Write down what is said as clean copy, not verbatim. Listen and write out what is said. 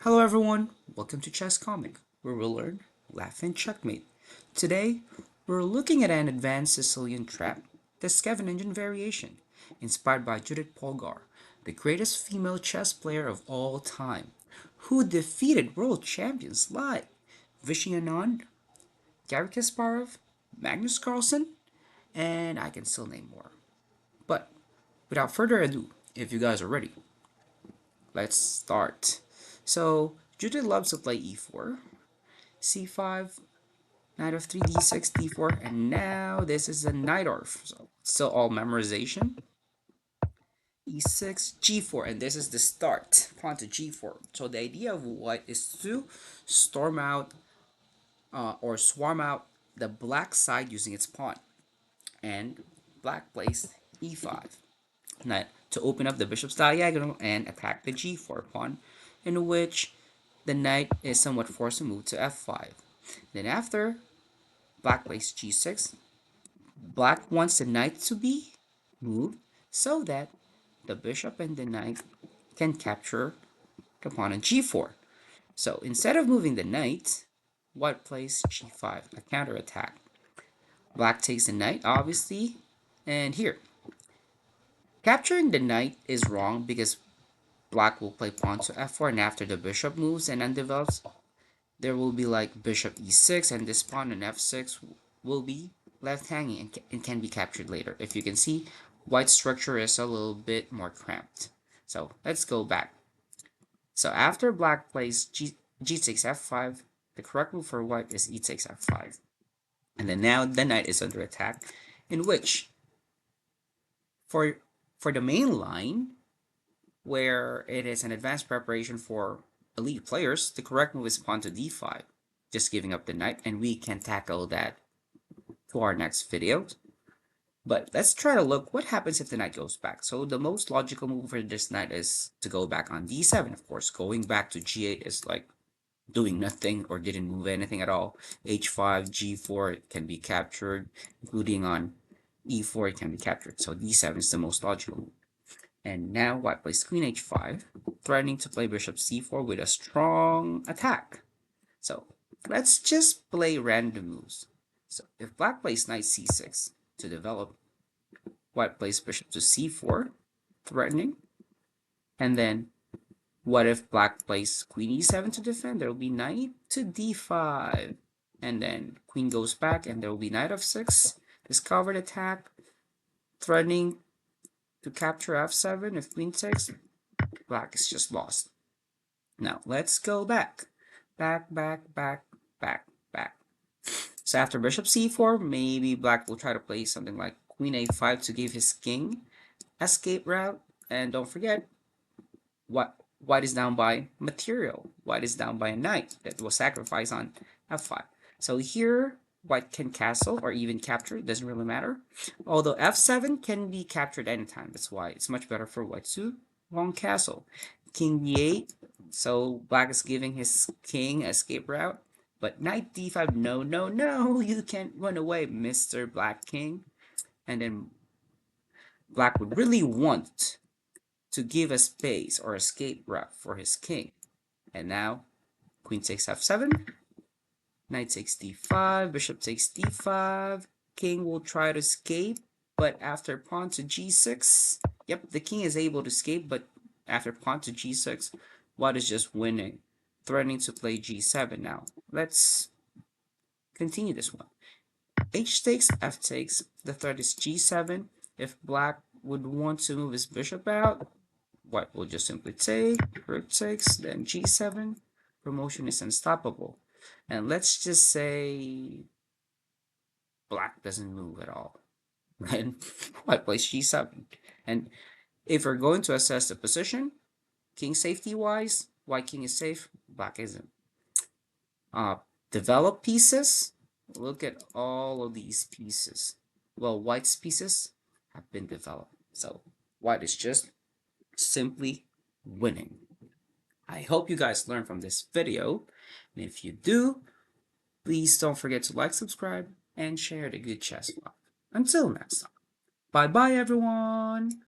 Hello everyone, welcome to Chess Comic, where we'll learn, laugh, and checkmate. Today, we're looking at an advanced Sicilian trap, the Scheveningen Variation, inspired by Judit Polgar, the greatest female chess player of all time, who defeated world champions like Vishy Anand, Garry Kasparov, Magnus Carlsen, and I can still name more. But without further ado, if you guys are ready, let's start. So, Judith loves to play e4, c5, knight of 3 d6, d4, and now this is a knight orf. So, still all memorization. e6, g4, and this is the start. Pawn to g4. So, the idea of white is to storm out or swarm out the black side using its pawn. And black plays e5. Knight to open up the bishop's diagonal and attack the g4 pawn, in which the knight is somewhat forced to move to f5. Then after, black plays g6. Black wants the knight to be moved so that the bishop and the knight can capture the pawn on g4. So instead of moving the knight, white plays g5, a counterattack. Black takes the knight, obviously, and here, capturing the knight is wrong because black will play pawn to f4, and after the bishop moves and undevelops, there will be like bishop e6, and this pawn on f6 will be left hanging and can be captured later. If you can see, white's structure is a little bit more cramped. So let's go back. So after black plays g6 f5, the correct move for white is e takes f5. And then now the knight is under attack, in which for the main line, where it is an advanced preparation for elite players, the correct move is pawn to d5, just giving up the knight, and we can tackle that to our next video. But let's try to look what happens if the knight goes back. So the most logical move for this knight is to go back on d7, of course. Going back to g8 is like doing nothing or didn't move anything at all. h5, g4 can be captured, including on e4 it can be captured. So d7 is the most logical move. And now white plays queen h5, threatening to play bishop c4 with a strong attack. So let's just play random moves. So if black plays knight c6 to develop, white plays bishop to c4, threatening. And then what if black plays queen e7 to defend? There will be knight to d5. And then queen goes back, and there will be knight f6, discovered attack, threatening to capture f7. If queen takes, black is just lost. Now let's go back. Back. So after bishop c4, maybe black will try to play something like queen a5 to give his king escape route. And don't forget, white is down by material. White is down by a knight that was sacrificed on f5. So here, white can castle or even capture. It doesn't really matter. Although f7 can be captured anytime. That's why it's much better for white to long castle. King d8. So black is giving his king escape route. But knight d5, no, you can't run away, Mr. Black King. And then black would really want to give a space or escape route for his king. And now, queen takes f7, knight takes d5, bishop takes d5, king will try to escape, but after pawn to g6, yep, the king is able to escape, but after pawn to g6, white is just winning, threatening to play g7 now. Let's continue this one. H takes, F takes, the threat is g7. If black would want to move his bishop out, white will just simply take, rook takes, then g7. Promotion is unstoppable. And let's just say black doesn't move at all. Then white plays g7. And if we're going to assess the position, king safety wise, white king is safe, black isn't. Develop pieces. Look at all of these pieces. Well, white's pieces have been developed. So white is just simply winning. I hope you guys learned from this video. And if you do, please don't forget to like, subscribe, and share the good chess vlog. Until next time. Bye-bye, everyone.